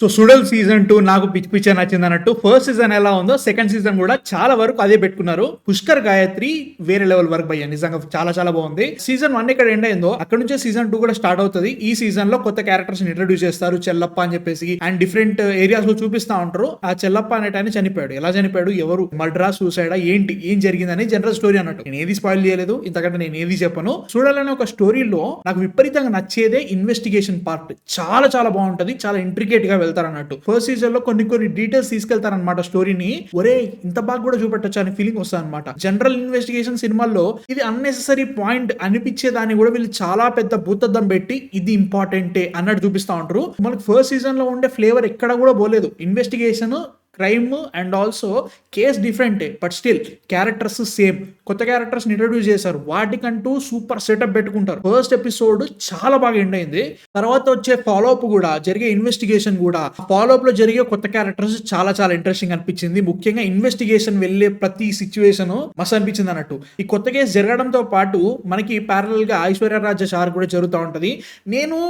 So 'Suzhal' season 2 నాకు పిచ్చి పిచ్చే నచ్చిందన్నట్టు. ఫస్ట్ సీజన్ ఎలా ఉందో సెకండ్ సీజన్ గూడా చాలా వరకు అదే పెట్టుకున్నారు. 'పుష్కర్ గాయత్రి' వేరే లెవెల్ వర్క్ భయ్యా. నిజంగా చాలా చాలా బాగుంది. సీజన్ 1 ఎక్కడ ఎండ్ అయిందో అక్కడ నుంచే సీజన్ 2 కూడా స్టార్ట్ అవుతది. ఈ సీజన్ లో కొత్త క్యారెక్టర్స్ ఇంట్రడ్యూస్ చేస్తారు. చెల్లప్ప అని చెప్పేసి అండ్ డిఫరెంట్ ఏరియాస్ లో చూపిస్తా ఉంటారు. ఆ చెల్లప్ప అనేటాయన చనిపోయాడు. ఎలా చనిపోయాడు, ఎవరు, మర్డరా, సూసైడా, ఏంటి, ఏం జరిగిందని జనరల్ స్టోరీ అన్నట్టు. నేను ఏది స్పాయిల్ చేయలేదు, ఇంతకంటే నేను ఏది చెప్పను. చూడాలనే ఒక స్టోరీలో నాకు విపరీతంగా నచ్చేదే ఇన్వెస్టిగేషన్ పార్ట్. చాలా చాలా బాగుంటది. చాలా ఇంట్రికేట్ గా వెళ్తారన్నట్టు. ఫస్ట్ సీజన్ లో కొన్ని డీటెయిల్స్ తీసుకెళ్తారనమాట స్టోరీని. ఒరే ఇంత బాగా కూడా చూపెట్టొచ్చు అనే ఫీలింగ్ వస్తుంది అనమాట. జనరల్ ఇన్వెస్టిగేషన్ సినిమాల్లో ఇది అన్నెసెసరీ పాయింట్ అనిపించేదాన్ని కూడా వీళ్ళు చాలా పెద్ద భూతద్దం పెట్టి ఇది ఇంపార్టెంటే అన్నట్టు చూపిస్తా ఉంటారు. మనకు ఫస్ట్ సీజన్ లో ఉండే ఫ్లేవర్ ఎక్కడ కూడా పోలేదు. Investigation, crime and also case డిఫరెంటే బట్ స్టిల్ క్యారెక్టర్స్ సేమ్. కొత్త క్యారెక్టర్స్ ఇంట్రడ్యూస్ చేశారు. వాటికంటూ సూపర్ సెటప్ పెట్టుకుంటారు. ఫస్ట్ ఎపిసోడ్ చాలా బాగా ఎండ్ అయింది. తర్వాత వచ్చే ఫాలో అప్ కూడా, జరిగే ఇన్వెస్టిగేషన్ కూడా, ఫాలో అప్ లో జరిగే కొత్త క్యారెక్టర్స్ చాలా చాలా ఇంట్రెస్టింగ్ అనిపించింది. ముఖ్యంగా ఇన్వెస్టిగేషన్ వెళ్లే ప్రతి సిచ్యువేషన్ మస్తు అనిపించింది అన్నట్టు. ఈ కొత్త కేసు జరగడంతో పాటు మనకి ప్యారలల్ గా ఐశ్వర్య రాజ షార్ కూడా జరుగుతూ ఉంటది. నేను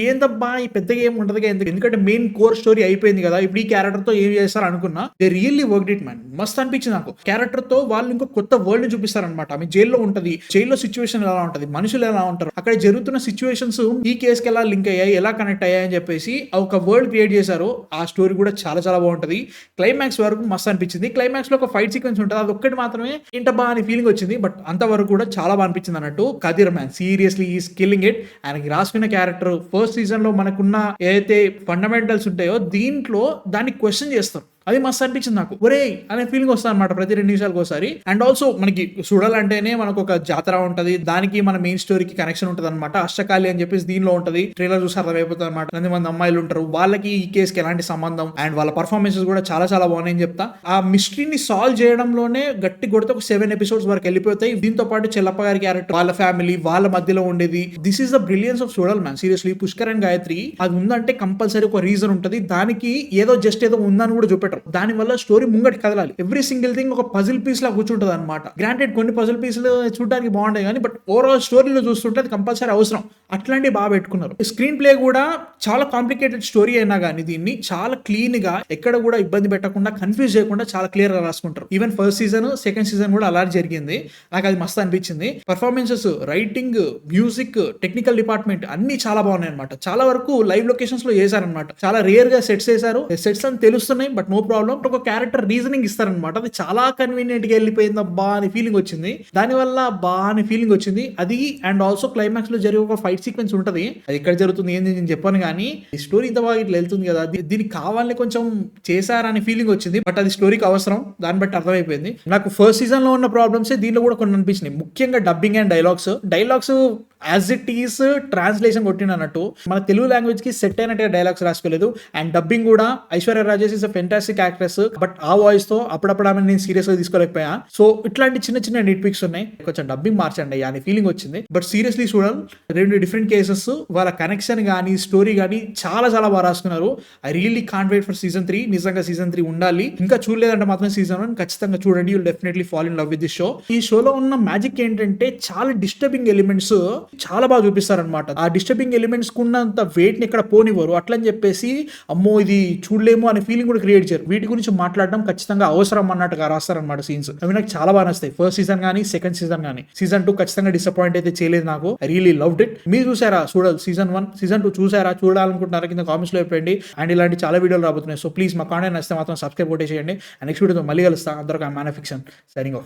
ఏందబ్బా ఈ పెద్దగా ఏం ఉండదుగా, ఎందుకంటే మెయిన్ కోర్ స్టోరీ అయిపోయింది కదా, ఇప్పుడు ఈ క్యారెక్టర్ తో ఏం చేస్తారు అనుకున్నా. They really worked it man. మస్త్ అనిపించింది నాకు. క్యారెక్టర్ తో వాళ్ళు ఇంకో కొత్త వరల్డ్ ని చూపిస్తారనమాట. ఆమె జైల్లో ఉంటది. జైల్లో సిచ్యువేషన్ ఎలా ఉంటది, మనుషులు ఎలా ఉంటారు, అక్కడ జరుగుతున్న సిచ్యువేషన్స్ ఈ కేసుకి ఎలా లింక్ అయ్యాయి, ఎలా కనెక్ట్ అయ్యాయి అని చెప్పేసి ఒక వరల్డ్ క్రియేట్ చేశారు. ఆ స్టోరీ కూడా చాలా చాలా బాగుంటది. క్లైమాక్స్ వరకు మస్త్ అనిపించింది. క్లైమాక్స్ లో ఒక ఫైట్ సీక్వెన్స్ ఉంటుంది, అది ఒక్కటి మాత్రమే ఇంత బాగా అని ఫీలింగ్ వచ్చింది. బట్ అంతవరకు కూడా చాలా బాగా అనిపించింది అన్నట్టు. Kadir man seriously is killing it. ఆయనకి రాసుకున్న క్యారెక్టర్ ఫస్ట్ సీజన్ లో మనకున్న ఏదైతే ఫండమెంటల్స్ ఉంటాయో దీంట్లో దాన్ని క్వశ్చన్ చేస్తారు. అది మస్తు అనిపించింది నాకు. ఒరే అనే ఫీలింగ్ వస్తుంది అనమాట ప్రతి 2 నిమిషాలకు ఒకసారి. అండ్ ఆల్సో మనకి చూడాలంటేనే మనకు ఒక జాతర ఉంటది, దానికి మన మెయిన్ స్టోరీకి కనెక్షన్ ఉంటుంది అనమాట. అష్టకాళి అని చెప్పేసి దీనిలో ఉంటది. ట్రైలర్ చూసి అర్థమైపోతుంది అనమాట. 8 మంది అమ్మాయిలు ఉంటారు, వాళ్ళకి ఈ కేసుకి ఎలాంటి సంబంధం, అండ్ వాళ్ళ పర్ఫార్మెన్సెస్ కూడా చాలా చాలా బాగున్నాయని చెప్తా. ఆ మిస్టరీని సాల్వ్ చేయడంలోనే గట్టి కొడితే ఒక 7 ఎపిసోడ్స్ వరకు వెళ్ళిపోతాయి. దీంతో పాటు చెల్లప్ప గారి క్యారెక్టర్, వాళ్ళ ఫ్యామిలీ, వాళ్ళ మధ్యలో ఉండేది, this is the brilliance of చూడాలి man. Seriously Pushkar and Gayathri అది ఉందంటే కంపల్సరీ ఒక రీజన్ ఉంటది. దానికి ఏదో జస్ట్ ఏదో ఉందని కూడా చూపెట్టరు. దాని వల్ల స్టోరీ ముంగటి కదలాలి. ఎవ్రీ సింగిల్ థింగ్ ఒక పజిల్ పీస్ లా కూర్చుంటది అనమాట. గ్రాంటెడ్ కొన్ని పజిల్ పీసులు చూడడానికి బాగుంటాయి కానీ బట్ ఓవరాల్ స్టోరీలో చూస్తుంటే అది కంపల్సరీ అవసరం. అట్లాంటివి బాగా పెట్టుకున్నారు. స్క్రీన్ ప్లే కూడా చాలా కాంప్లికేటెడ్ స్టోరీ అయినా కానీ దీన్ని చాలా క్లీన్ గా, ఎక్కడ కూడా ఇబ్బంది పెట్టకుండా, కన్ఫ్యూజ్ చేయకుండా చాలా క్లియర్ గా రాసుకుంటారు. Even first season, second season కూడా అలా జరిగింది. నాకు అది మస్తు అనిపించింది. Performances, writing, music, technical department అన్ని చాలా బాగున్నాయి అనమాట. చాలా వరకు లైవ్ లొకేషన్స్ లో చేశారనమాట. చాలా రేర్ గా సెట్స్ వేశారు. సెట్స్ అని తెలుస్తున్నాయి బట్ నో ప్రాబ్లం. ఒక క్యారెక్టర్ రీజనింగ్ ఇస్తారనమాట. అది చాలా కన్వీనియంట్ గా వెళ్ళిపోయింది అబ్బా అని ఫీలింగ్ వచ్చింది. దానివల్ల బా అని ఫీలింగ్ వచ్చింది. అది అండ్ ఆల్సో క్లైమాక్స్ లో జరిగే ఒక ఫైట్ సీక్వెన్స్ ఉంటది. అది ఎక్కడ జరుగుతుంది ఏంది నేను చెప్పాను కానీ ఈ స్టోరీ ఇంత బాగా ఇట్లా వెళ్తుంది కదా, దీనికి కావాలని కొంచెం చేశారని ఫీలింగ్ వచ్చింది. బట్ అది స్టోరీకి అవసరం, దాన్ని బట్టి అర్థమైపోయింది. నాకు ఫస్ట్ సీజన్ లో ఉన్న ప్రాబ్లమ్స్ దీనిలో కూడా కొన్ని అనిపించినాయి. ముఖ్యంగా dubbing and dialogues as it is translation కొట్టినట్టు మన తెలుగు లాంగ్వేజ్ కి సెట్ అయినట్టుగా డైలాగ్స్ రాసుకోలేదు. అండ్ డబ్బింగ్ కూడా Aishwarya Rajesh is a fantastic actress but ఆ వాయిస్ తో అప్పుడప్పుడు ఆమె నేను సీరియస్ గా తీసుకోలేకపోయా. సో ఇట్లాంటి చిన్న చిన్న నిట్ పిక్స్ ఉన్నాయి. కొంచెం డబ్బింగ్ మార్చండి అని ఫీలింగ్ వచ్చింది. బట్ సీరియస్లీ చూడాలి, 2 డిఫరెంట్ కేసెస్, వాళ్ళ కనెక్షన్ కానీ స్టోరీ కానీ చాలా చాలా బాగా రాసుకున్నారు. I really can't wait for season 3. నిజంగా సీజన్ 3 ఉండాలి. ఇంకా చూడలేదంటే మాత్రం సీజన్ 1 ఖచ్చితంగా చూడండి. You'll definitely fall in love with this show. ఈ షోలో ఉన్న మ్యాజిక్ ఏంటంటే చాలా డిస్టర్బింగ్ ఎలిమెంట్స్ చాలా బాగా చూపిస్తారనమాట. ఆ డిస్టర్బింగ్ ఎలిమెంట్స్ కున్నంత వెయిట్ ని ఇక్కడ పోనివ్వరు. అట్లని చెప్పేసి అమ్మో ఇది చూడలేము అనే ఫీలింగ్ కూడా క్రియేట్ చేయరు. వీటి గురించి మాట్లాడడం ఖచ్చితంగా అవసరం అన్నట్టుగా రాస్తారనమాట సీన్స్. అవి నాకు చాలా బాగా నచ్చాయి. ఫస్ట్ సీజన్ కానీ సెకండ్ సీజన్ కానీ. సీజన్ 2 ఖచ్చితంగా డిసప్పాయింట్ అయితే చేయలేదు నాకు. I really loved it. మీరు చూసారా చూడాలి సీజన్ 1, సీజన్ 2 చూసారా, చూడాలనుకుంటున్నారా కింద కామెంట్స్ లో చెప్పండి. అండ్ ఇలాంటి చాలా వీడియోలు రాబోతున్నాయి. సో ప్లీజ్ మా కాంటెంట్ నచ్చితే మాత్రం సబ్స్క్రైబ్ కొట్టేసేయండి. నెక్స్ట్ వీడియోతో మళ్ళీ కలుస్తా. అందరూ man of fiction signing off.